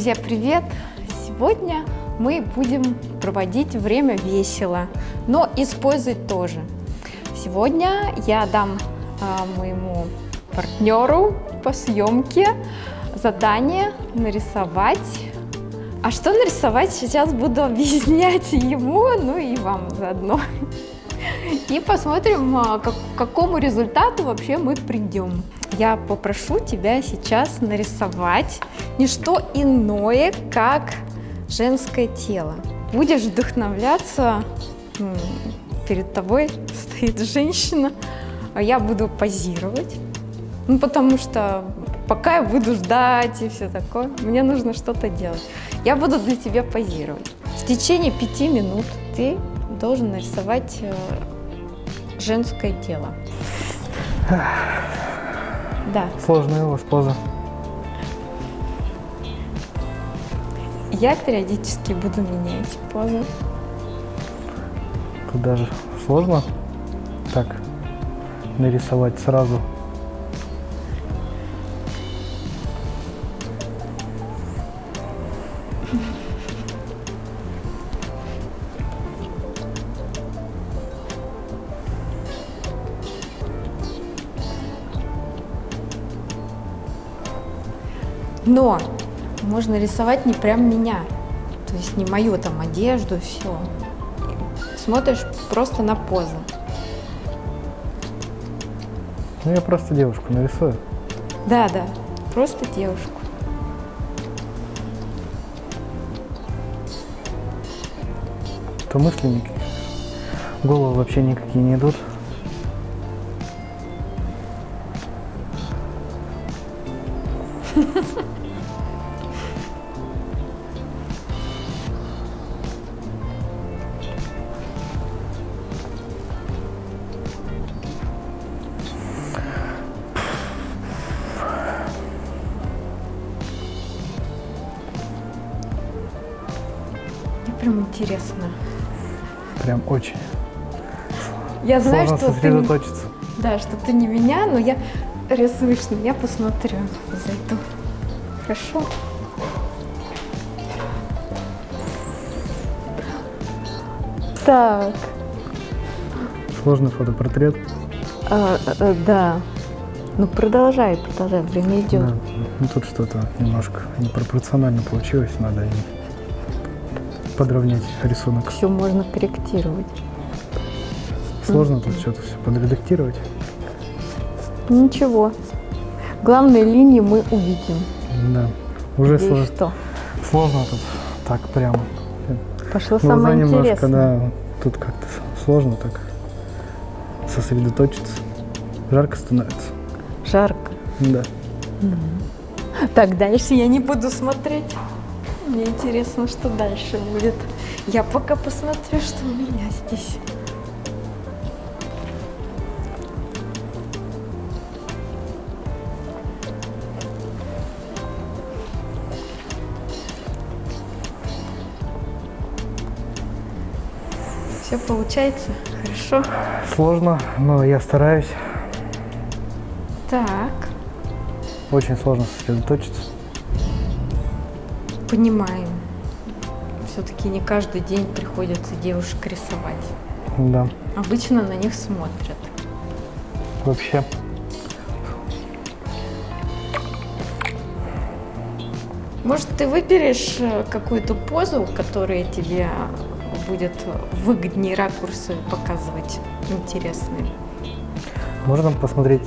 Друзья, привет! Сегодня мы будем проводить время весело, но использовать тоже. Сегодня я дам моему партнеру по съемке задание нарисовать. А что нарисовать, сейчас буду объяснять ему, ну и вам заодно. И посмотрим, к какому результату вообще мы придем. Я попрошу тебя сейчас нарисовать не что иное, как женское тело. Будешь вдохновляться, перед тобой стоит женщина, а я буду позировать. Ну, потому что пока я буду ждать и все такое, мне нужно что-то делать. Я буду для тебя позировать. В течение 5 минут ты должен нарисовать женское тело. Да. Сложная у вас поза. Я периодически буду менять позу. Тут даже сложно так нарисовать сразу. Но можно рисовать не прям меня, то есть не мою там одежду, все. Смотришь просто на позу. Ну, я просто девушку нарисую. Да, просто девушку. То мысли в голову вообще никакие не идут. Мне прям интересно. Прям очень. Я знаю, Сложно что сосредоточиться. Да, что ты не меня, но я рисуешь, но я посмотрю, зайду. Хорошо? Так. Сложный фотопортрет. Да. Ну продолжай, время идет. Да. Ну, тут что-то немножко непропорционально получилось, надо подровнять рисунок. Все можно корректировать. Сложно тут что-то все подредактировать. Ничего. Главные линии мы увидим. Да. Уже Здесь что? сложно тут так прямо. Пошло Глаза самое немножко, интересное. да, тут как-то сложно так сосредоточиться. Жарко становится. Жарко. Да. Так, дальше я не буду смотреть. Мне интересно, что дальше будет. Я пока посмотрю, что у меня здесь. Все получается? Хорошо. Сложно, но я стараюсь. Так, Очень сложно сосредоточиться. понимаем. Все-таки не каждый день приходится девушек рисовать. Да. Обычно на них смотрят. Вообще. Может, ты выберешь какую-то позу, которая тебе будет выгоднее ракурсы показывать интересные? Можно посмотреть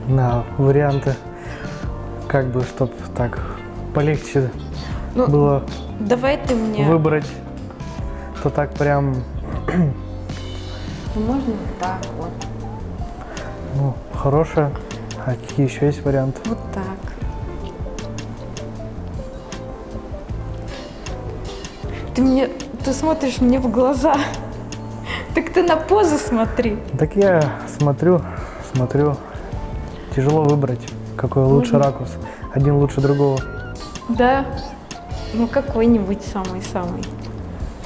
на варианты, как бы, чтобы так полегче Ну, было давай ты мне... выбрать, то так прям, Ну, можно вот так вот. ну, хорошее. А какие еще есть варианты? Вот так. Ты смотришь мне в глаза. Так ты на позу смотри. Так я смотрю. Тяжело выбрать, какой лучше ракурс. Один лучше другого. Да. Ну, какой-нибудь самый-самый.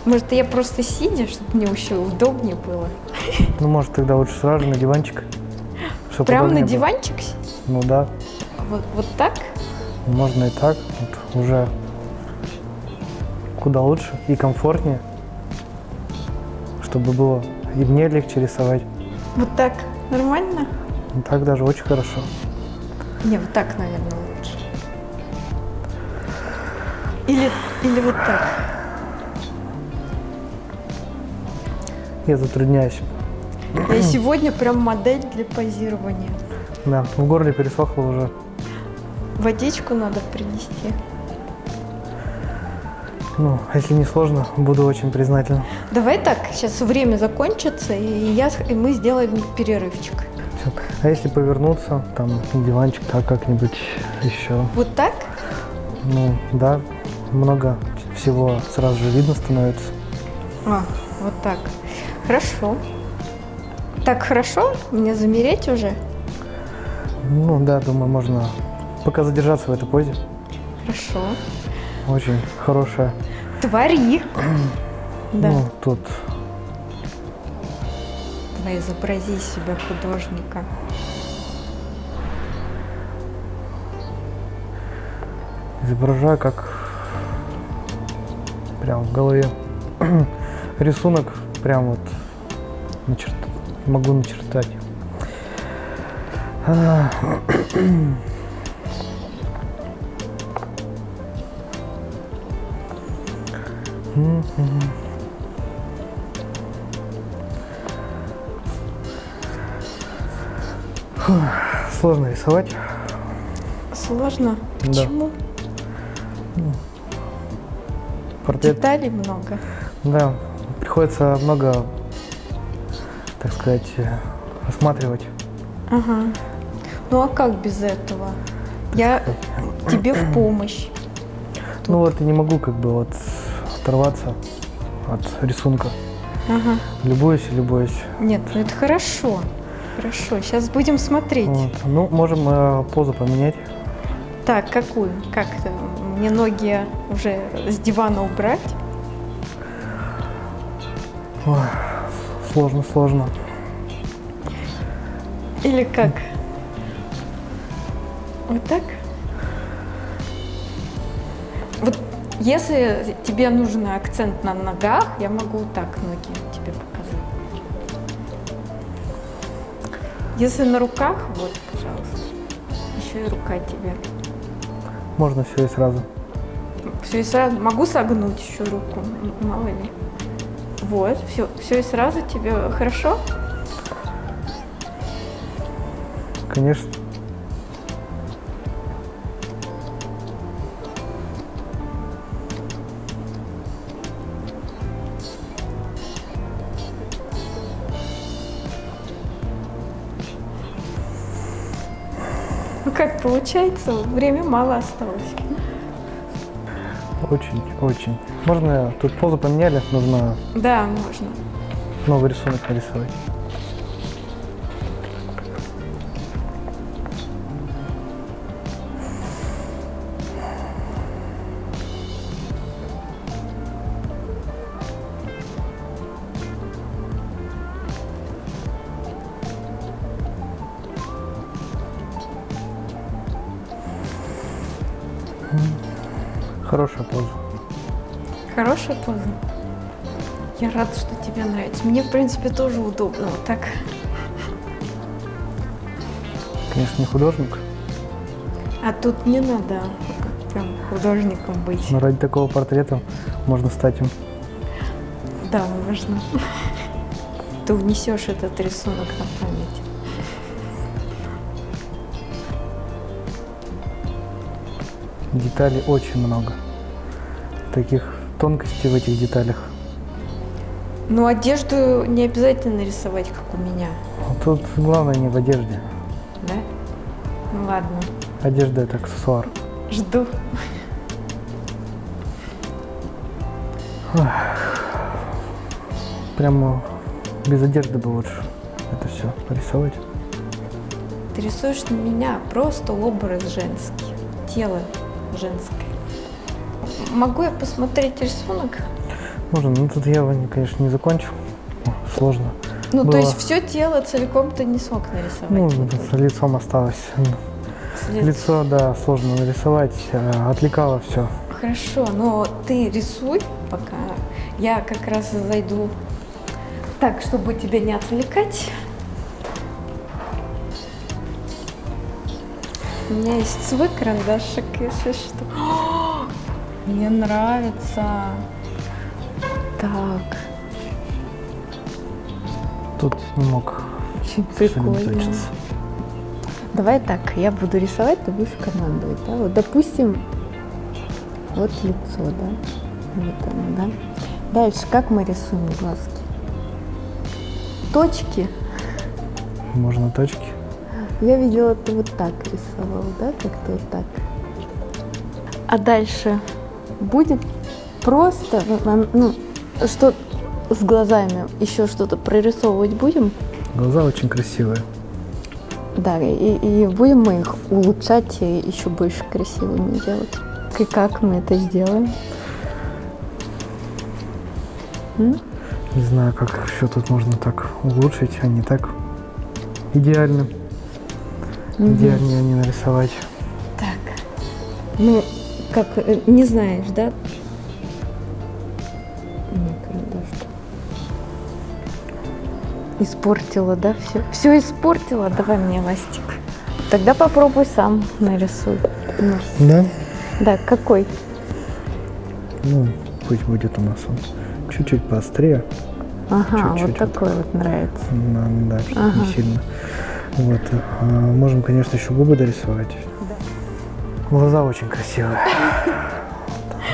Может, я просто сидя, чтобы мне еще удобнее было. Ну, может, тогда лучше сразу на диванчик. Чтоб Прям на удобнее было. диванчик? Ну да. Вот так? Можно и так. Вот уже куда лучше и комфортнее, чтобы было и мне легче рисовать. Вот так нормально? Ну, так даже очень хорошо. Не, вот так, наверное, лучше. Или вот так. Я затрудняюсь. Я сегодня прям модель для позирования. Да, в горле пересохло уже. Водичку надо принести. Ну, если не сложно, буду очень признателен. Давай так, сейчас время закончится, и мы сделаем перерывчик. Всё. А если повернуться, там диванчик, так как-нибудь еще. Вот так? Ну, да, много всего сразу же видно становится. Вот так. Хорошо. Так хорошо? Мне замереть уже? Ну, да, думаю, можно пока задержаться в этой позе. Хорошо. Очень хорошая. Твори. Да. Ну, тут Давай изобрази себя художника. изображаю как прям в голове рисунок, прям вот могу начертать. Сложно рисовать. Сложно? Да. Почему? Портрет, Деталей много. да, приходится много, так сказать, осматривать. Ага. Ну а как без этого? Я тебе в помощь. Ну вот, я не могу как бы вот оторваться от рисунка. Ага. Любуюсь и любуюсь. Нет, ну это хорошо. Хорошо, сейчас будем смотреть. Вот. Ну, можем позу поменять. Так, какую? Как это? Мне ноги уже с дивана убрать? Ой, сложно, сложно. Или как? Вот так? Вот если тебе нужен акцент на ногах, я могу вот так ноги тебе показать. Если на руках, вот, пожалуйста. Еще и рука тебе. Можно все и сразу. Все и сразу. Могу согнуть еще руку, мало ли. Вот, все и сразу тебе хорошо? Конечно. Ну как получается, время мало осталось. Очень, очень. Можно тут позу поменяли, нужно Да, можно. новый рисунок нарисовать. Хорошая поза. Хорошая поза. Я рада, что тебе нравится. Мне, в принципе, тоже удобно вот так. Конечно, не художник, А тут не надо прям художником быть. но ради такого портрета можно стать им. Да, можно. Ты унесешь этот рисунок на память. Деталей очень много. Таких тонкостей в этих деталях. Ну, одежду не обязательно рисовать, как у меня, Тут главное не в одежде. да? Ну ладно, Одежда — это аксессуар. жду. Прямо без одежды бы лучше это все рисовать. Ты рисуешь на меня просто образ женский, тело женское. Могу я посмотреть рисунок? Можно, ну тут я его, конечно, не закончил. Сложно. Ну, то Было- есть все тело целиком ты не смог нарисовать? Ну, Вот с лицом осталось. след- Лицо, да, сложно нарисовать, отвлекало все. хорошо, но ты рисуй пока. Я как раз зайду так, чтобы тебя не отвлекать. У меня есть свой карандашик, если что. О, мне нравится. Так. Тут не мог Очень прикольно. сосредоточиться. Давай так, я буду рисовать, ты будешь командовать, да? Вот, допустим, вот лицо, да? Вот оно, да? Дальше, как мы рисуем глазки? Точки. Можно точки. Я видела, ты вот так рисовал, да? Как-то вот так. А дальше будет просто, ну, что с глазами, еще что-то прорисовывать будем? Глаза очень красивые. Да, и будем мы их улучшать и еще больше красивыми делать. И как мы это сделаем? Не знаю, как еще тут можно так улучшить, а не так идеально. Идеальнее не нарисовать. Так. Ну, как, не знаешь, да? Не, карандаш. Испортила, да, все? Все испортила? Давай мне ластик. Тогда попробуй сам нарисуй. Да? Да, какой? Ну, пусть будет у нас он чуть-чуть поострее. Ага, Чуть-чуть вот такой вот нравится. Да, чуть Ага. не сильно. Вот. Можем, конечно, еще губы дорисовать. Глаза очень красивые.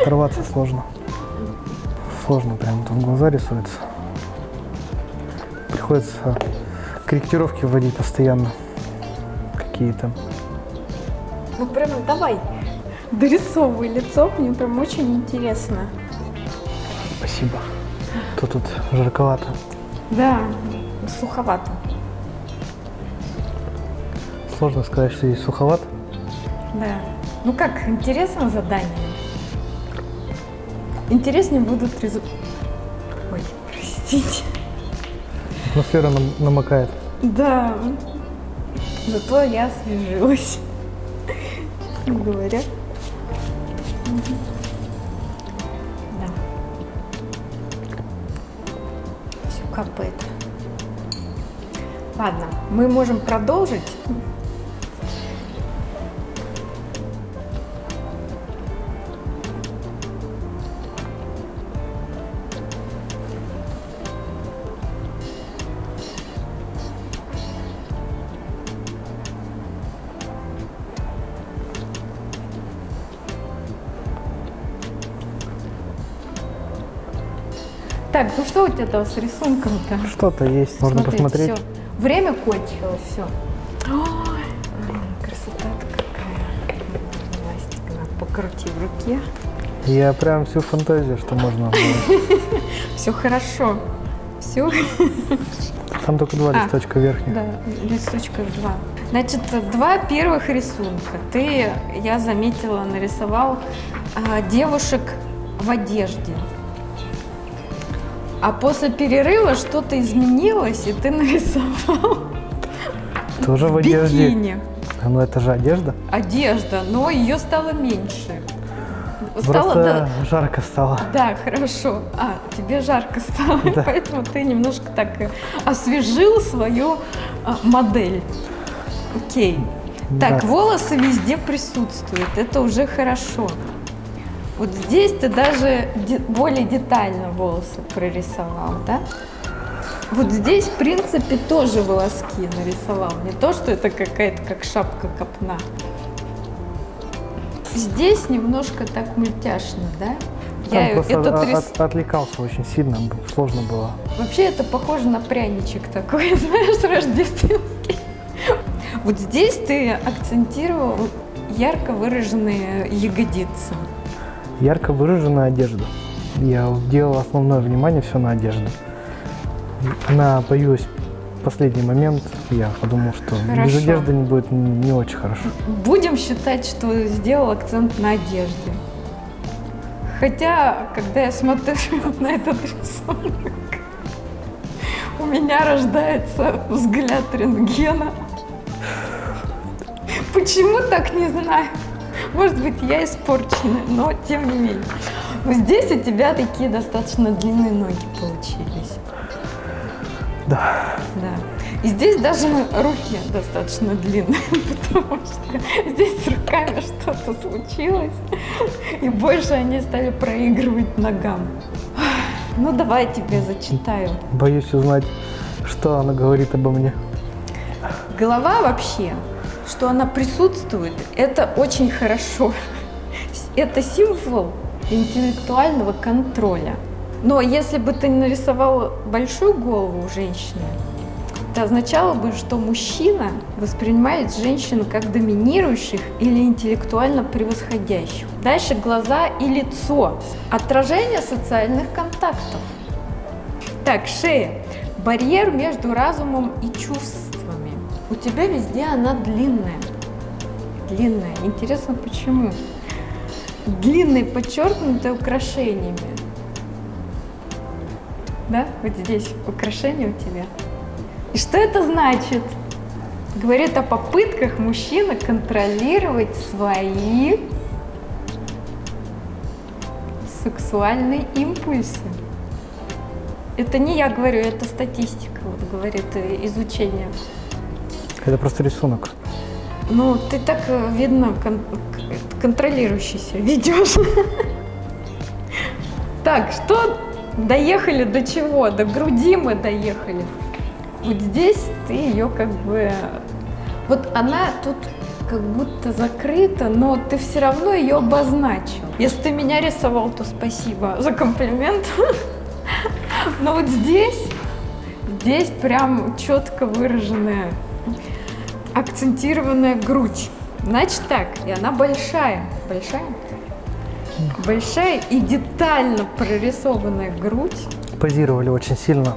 Оторваться сложно. Сложно прям, там глаза рисуются. Приходится корректировки вводить постоянно. Какие-то. Ну прям давай, дорисовывай лицо, мне прям очень интересно. Спасибо. Тут жарковато. Да, суховато. Сложно сказать, что здесь суховато. Да. Ну как, интересно задание? Интереснее будут результаты. Ой, простите. Атмосфера намокает. Да. Зато я освежилась. Честно говоря. Да. Все капает. Ладно, мы можем продолжить. Так, ну что у тебя там с рисунком-то? Что-то есть, можно Смотри, посмотреть. всё. Время кончилось, все. Ой, красота-то какая. Ластик надо покрути в руке. Я прям всю фантазию, что можно было. Все хорошо. Все. Там только два листочка верхних. Да, листочков 2. Значит, 2 первых рисунка. Ты, я заметила, нарисовал девушек в одежде. А после перерыва что-то изменилось, и ты нарисовал Тоже в одежде. бикини. Ну это же одежда. Одежда, но ее стало меньше. Просто жарко стало. Да, хорошо. Тебе жарко стало, Да. поэтому ты немножко так освежил свою модель. Окей. Так, Да. волосы везде присутствуют, это уже хорошо. Вот здесь ты даже более детально волосы прорисовал, да? Вот здесь, в принципе, тоже волоски нарисовал. Не то, что это какая-то как шапка копна. Здесь немножко так мультяшно, да? Там Я просто этот отвлекался очень сильно, сложно было. Вообще это похоже на пряничек такой, знаешь, рождественский. Вот здесь ты акцентировал ярко выраженные ягодицы. Ярко выраженная одежда. Я делал основное внимание все на одежду. Она появилась в последний момент. Я подумал, что Хорошо. без одежды не будет не очень хорошо. Будем считать, что сделал акцент на одежде. Хотя, когда я смотрю на этот рисунок, у меня рождается взгляд рентгена. Почему так, не знаю. Может быть, я испорченная, но тем не менее. Но здесь у тебя такие достаточно длинные ноги получились. Да. Да. И здесь даже руки достаточно длинные, потому что здесь с руками что-то случилось, и больше они стали проигрывать ногам. Ну, давай я тебе зачитаю. Боюсь узнать, что она говорит обо мне. Голова вообще, что она присутствует, это очень хорошо. Это символ интеллектуального контроля. Но если бы ты нарисовал большую голову у женщины, это означало бы, что мужчина воспринимает женщину как доминирующих или интеллектуально превосходящих. Дальше глаза и лицо. Отражение социальных контактов. Так, шея. Барьер между разумом и чувствами. У тебя везде она длинная. Длинная. Интересно, почему? Длинная, подчеркнутая украшениями. Да? Вот здесь украшения у тебя. И что это значит? Говорит о попытках мужчины контролировать свои сексуальные импульсы. Это не я говорю, это статистика, вот говорит изучение. Это просто рисунок. Ну, ты так, видно, контролирующийся ведешь. Так, что доехали до чего? До груди мы доехали. Вот здесь ты ее как бы... Вот она тут как будто закрыта, но ты все равно ее обозначил. Если ты меня рисовал, то спасибо за комплимент. Но вот здесь прям четко выраженная, акцентированная грудь. Значит так, и она большая. Большая? Большая и детально прорисованная грудь. Позировали очень сильно.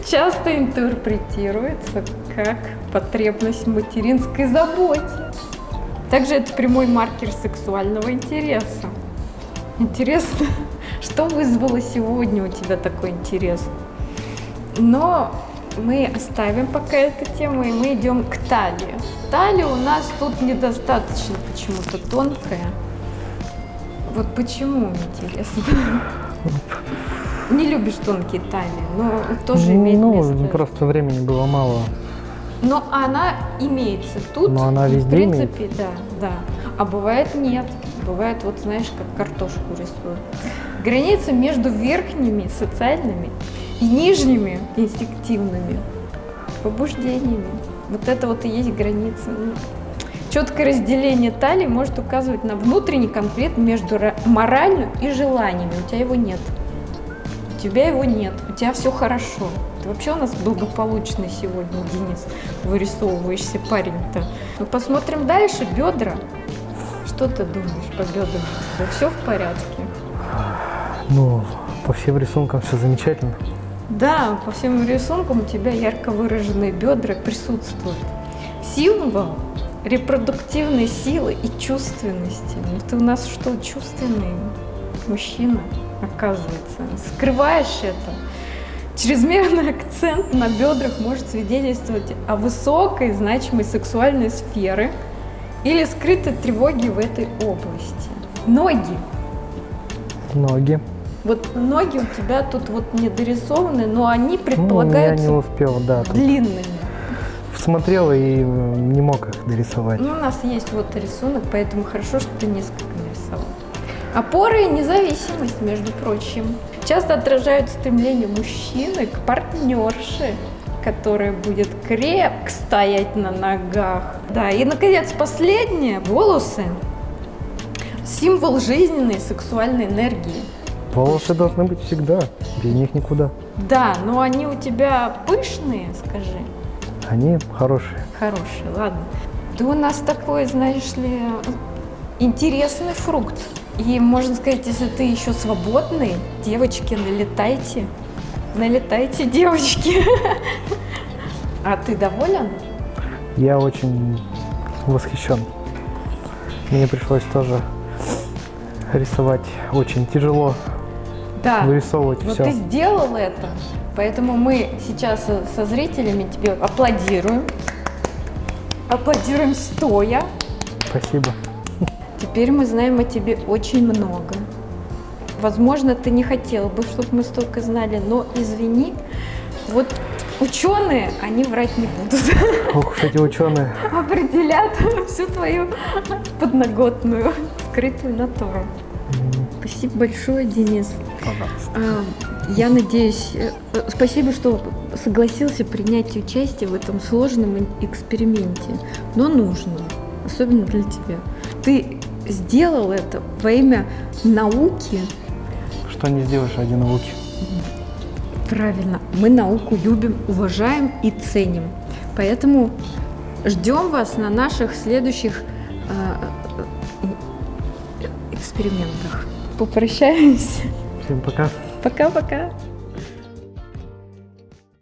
Часто интерпретируется как потребность в материнской заботе. Также это прямой маркер сексуального интереса. Интересно, что вызвало сегодня у тебя такой интерес? Но мы оставим пока эту тему, и мы идем к талии. Талия у нас тут недостаточно почему-то тонкая. Вот почему, интересно? Не любишь тонкие талии, но тоже имеет место. Ну, просто времени было мало. Но она имеется тут. Но она и, везде в принципе, да. А бывает нет. Бывает, вот знаешь, как картошку рисуют. Граница между верхними социальными и нижними инстинктивными побуждениями. Вот это вот и есть граница. Четкое разделение талии может указывать на внутренний конфликт между моралью и желаниями. У тебя его нет. У тебя его нет. У тебя все хорошо. Ты вообще у нас благополучный сегодня, Денис, вырисовываешься парень-то. Ну, посмотрим дальше. Бедра. Что ты думаешь по бедрам? У тебя все в порядке? Ну, по всем рисункам все замечательно. Да, по всем рисункам у тебя ярко выраженные бедра присутствуют. Символ репродуктивной силы и чувственности. Ну, ты у нас что, чувственный мужчина, оказывается. Скрываешь это. Чрезмерный акцент на бедрах может свидетельствовать о высокой значимой сексуальной сферы или скрытой тревоге в этой области. Ноги. Ноги. Вот ноги у тебя тут вот не дорисованы, но они Ну, предполагаются я не успел, да. длинными. Смотрел и не мог их дорисовать. Ну, у нас есть вот рисунок, поэтому хорошо, что ты несколько нарисовал. Опоры и независимость, между прочим, часто отражают стремление мужчины к партнерше, которая будет крепко стоять на ногах. Да, и, наконец, последнее. Волосы. Символ жизненной и сексуальной энергии. Волосы должны быть всегда, без них никуда. Да, но они у тебя пышные, скажи. Они хорошие. Хорошие, ладно. Ты у нас такой, знаешь ли, интересный фрукт. И можно сказать, если ты еще свободный, девочки, налетайте. Налетайте, девочки. А ты доволен? Я очень восхищен. Мне пришлось тоже рисовать очень тяжело, Да. вырисовывать Вот все. ты сделал это. Поэтому мы сейчас со зрителями тебе аплодируем. Аплодируем стоя. Спасибо. Теперь мы знаем о тебе очень много. Возможно, ты не хотел бы, чтобы мы столько знали, но извини, вот ученые, они врать не будут. Ох уж эти ученые. Определят всю твою подноготную, скрытую натуру. Спасибо большое, Денис. Пожалуйста. Я надеюсь, спасибо, что согласился принять участие в этом сложном эксперименте, но нужно, особенно для тебя. Ты сделал это во имя науки. Что не сделаешь ради науки? Правильно, мы науку любим, уважаем и ценим. Поэтому ждем вас на наших следующих экспериментах. Попрощаемся. Всем пока. Пока-пока.